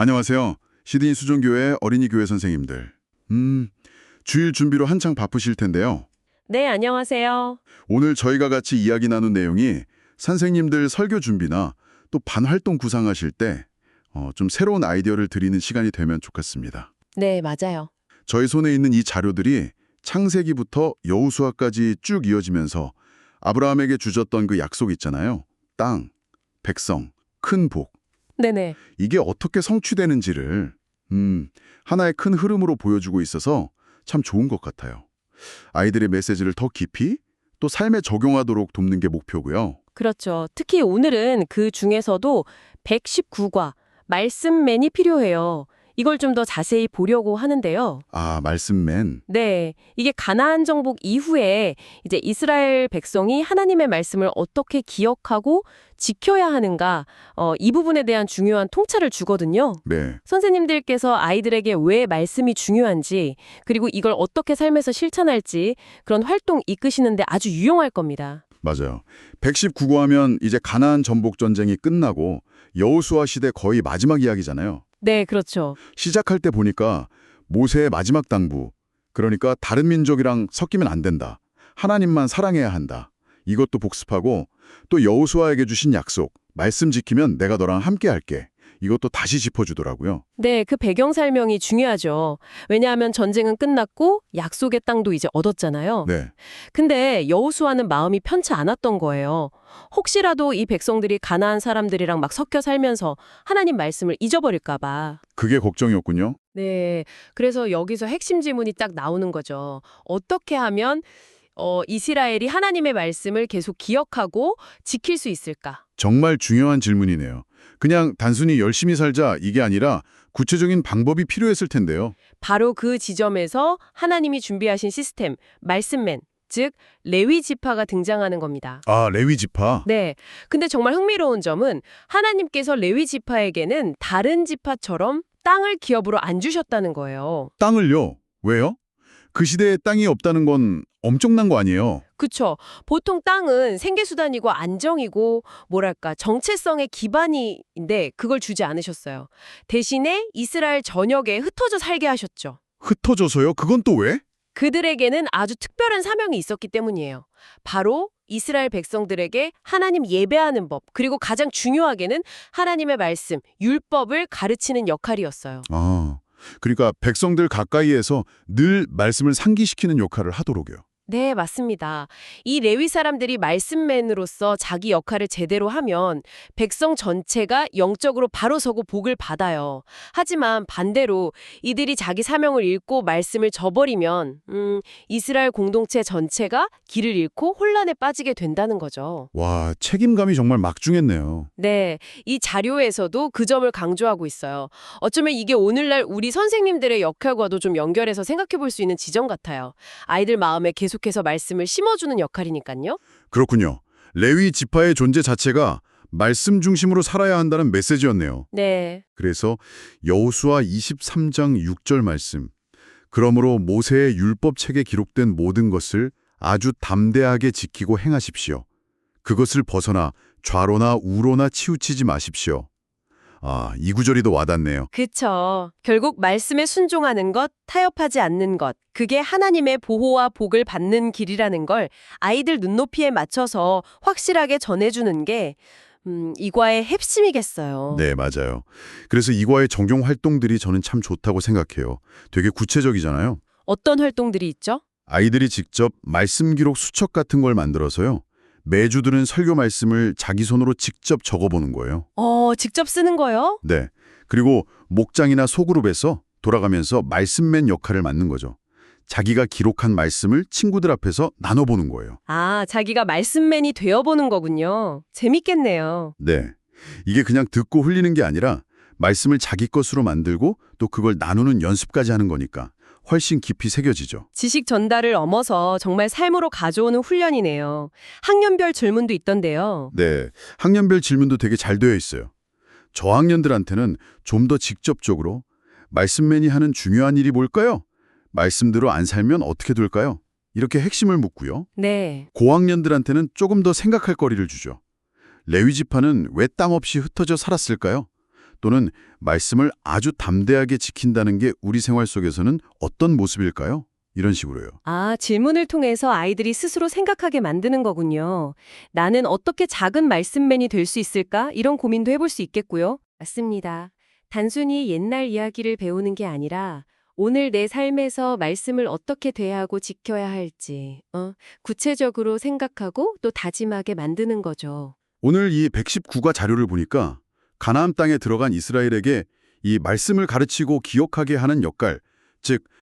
안녕하세요. 시드니 수종교회 어린이 교회 선생님들. 주일 준비로 한창 바쁘실 텐데요. 네, 안녕하세요. 오늘 저희가 같이 이야기 나눈 내용이 선생님들 설교 준비나 또 반활동 구상하실 때 좀 새로운 아이디어를 드리는 시간이 되면 좋겠습니다. 네, 맞아요. 저희 손에 있는 이 자료들이 창세기부터 여호수아까지 쭉 이어지면서 아브라함에게 주셨던 그 약속 있잖아요. 땅, 백성, 큰 복. 네네. 이게 어떻게 성취되는지를 하나의 큰 흐름으로 보여주고 있어서 참 좋은 것 같아요. 아이들의 메시지를 더 깊이 또 삶에 적용하도록 돕는 게 목표고요. 그렇죠. 특히 오늘은 그 중에서도 119과 말씀맨이 필요해요. 이걸 좀 더 자세히 보려고 하는데요. 아, 말씀맨. 네, 이게 가나안 정복 이후에 이제 이스라엘 백성이 하나님의 말씀을 어떻게 기억하고 지켜야 하는가, 이 부분에 대한 중요한 통찰을 주거든요. 네, 선생님들께서 아이들에게 왜 말씀이 중요한지, 그리고 이걸 어떻게 삶에서 실천할지 그런 활동 이끄시는데 아주 유용할 겁니다. 맞아요. 119고 하면 이제 가나안 전복 전쟁이 끝나고 여호수아 시대 거의 마지막 이야기잖아요. 네, 그렇죠. 시작할 때 보니까 모세의 마지막 당부, 그러니까 다른 민족이랑 섞이면 안 된다. 하나님만 사랑해야 한다. 이것도 복습하고 또 여호수아에게 주신 약속, 말씀 지키면 내가 너랑 함께 할게. 이것도 다시 짚어주더라고요. 네, 그 배경 설명이 중요하죠. 왜냐하면 전쟁은 끝났고 약속의 땅도 이제 얻었잖아요. 네, 근데 여호수아는 마음이 편치 않았던 거예요. 혹시라도 이 백성들이 가나안 사람들이랑 막 섞여 살면서 하나님 말씀을 잊어버릴까 봐. 그게 걱정이었군요. 네, 그래서 여기서 핵심 질문이 딱 나오는 거죠. 어떻게 하면 이스라엘이 하나님의 말씀을 계속 기억하고 지킬 수 있을까? 정말 중요한 질문이네요. 그냥 단순히 열심히 살자 이게 아니라 구체적인 방법이 필요했을 텐데요. 바로 그 지점에서 하나님이 준비하신 시스템, 말씀맨, 즉 레위 지파가 등장하는 겁니다. 아, 레위 지파. 네. 근데 정말 흥미로운 점은 하나님께서 레위 지파에게는 다른 지파처럼 땅을 기업으로 안 주셨다는 거예요. 땅을요? 왜요? 그 시대에 땅이 없다는 건 엄청난 거 아니에요? 그쵸. 보통 땅은 생계수단이고 안정이고 뭐랄까 정체성의 기반인데 그걸 주지 않으셨어요. 대신에 이스라엘 전역에 흩어져 살게 하셨죠. 흩어져서요? 그건 또 왜? 그들에게는 아주 특별한 사명이 있었기 때문이에요. 바로 이스라엘 백성들에게 하나님 예배하는 법, 그리고 가장 중요하게는 하나님의 말씀, 율법을 가르치는 역할이었어요. 아, 그러니까 백성들 가까이에서 늘 말씀을 상기시키는 역할을 하도록요. 네, 맞습니다. 이 레위 사람들이 말씀맨으로서 자기 역할을 제대로 하면 백성 전체가 영적으로 바로 서고 복을 받아요. 하지만 반대로 이들이 자기 사명을 잃고 말씀을 저버리면 이스라엘 공동체 전체가 길을 잃고 혼란에 빠지게 된다는 거죠. 와, 책임감이 정말 막중했네요. 네, 이 자료에서도 그 점을 강조하고 있어요. 어쩌면 이게 오늘날 우리 선생님들의 역할과도 좀 연결해서 생각해 볼 수 있는 지점 같아요. 아이들 마음에 계속해서 말씀을 심어주는 역할이니까요. 그렇군요. 레위 지파의 존재 자체가 말씀 중심으로 살아야 한다는 메시지였네요. 네. 그래서 여호수아 23장 6절 말씀. 그러므로 모세의 율법책에 기록된 모든 것을 아주 담대하게 지키고 행하십시오. 그것을 벗어나 좌로나 우로나 치우치지 마십시오. 아, 이 구절이 더 와닿네요. 그쵸. 결국 말씀에 순종하는 것, 타협하지 않는 것, 그게 하나님의 보호와 복을 받는 길이라는 걸 아이들 눈높이에 맞춰서 확실하게 전해주는 게 이과의 핵심이겠어요. 네, 맞아요. 그래서 이과의 적용 활동들이 저는 참 좋다고 생각해요. 되게 구체적이잖아요. 어떤 활동들이 있죠? 아이들이 직접 말씀 기록 수첩 같은 걸 만들어서요. 매주 들은 설교 말씀을 자기 손으로 직접 적어보는 거예요. 직접 쓰는 거요? 네. 그리고 목장이나 소그룹에서 돌아가면서 말씀맨 역할을 맡는 거죠. 자기가 기록한 말씀을 친구들 앞에서 나눠보는 거예요. 아, 자기가 말씀맨이 되어보는 거군요. 재밌겠네요. 네. 이게 그냥 듣고 흘리는 게 아니라 말씀을 자기 것으로 만들고 또 그걸 나누는 연습까지 하는 거니까 훨씬 깊이 새겨지죠. 지식 전달을 넘어서 정말 삶으로 가져오는 훈련이네요. 학년별 질문도 있던데요. 네. 학년별 질문도 되게 잘 되어 있어요. 저학년들한테는 좀 더 직접적으로 말씀맨이 하는 중요한 일이 뭘까요? 말씀대로 안 살면 어떻게 될까요? 이렇게 핵심을 묻고요. 네. 고학년들한테는 조금 더 생각할 거리를 주죠. 레위 지파는 왜 땅 없이 흩어져 살았을까요? 또는 말씀을 아주 담대하게 지킨다는 게 우리 생활 속에서는 어떤 모습일까요? 이런 식으로요. 아, 질문을 통해서 아이들이 스스로 생각하게 만드는 거군요. 나는 어떻게 작은 말씀맨이 될 수 있을까? 이런 고민도 해볼 수 있겠고요. 맞습니다. 단순히 옛날 이야기를 배우는 게 아니라 오늘 내 삶에서 말씀을 어떻게 대하고 지켜야 할지 구체적으로 생각하고 또 다짐하게 만드는 거죠. 오늘 이 119가 자료를 보니까 가나안 땅에 들어간 이스라엘에게 이 말씀을 가르치고 기억하게 하는 역할, 즉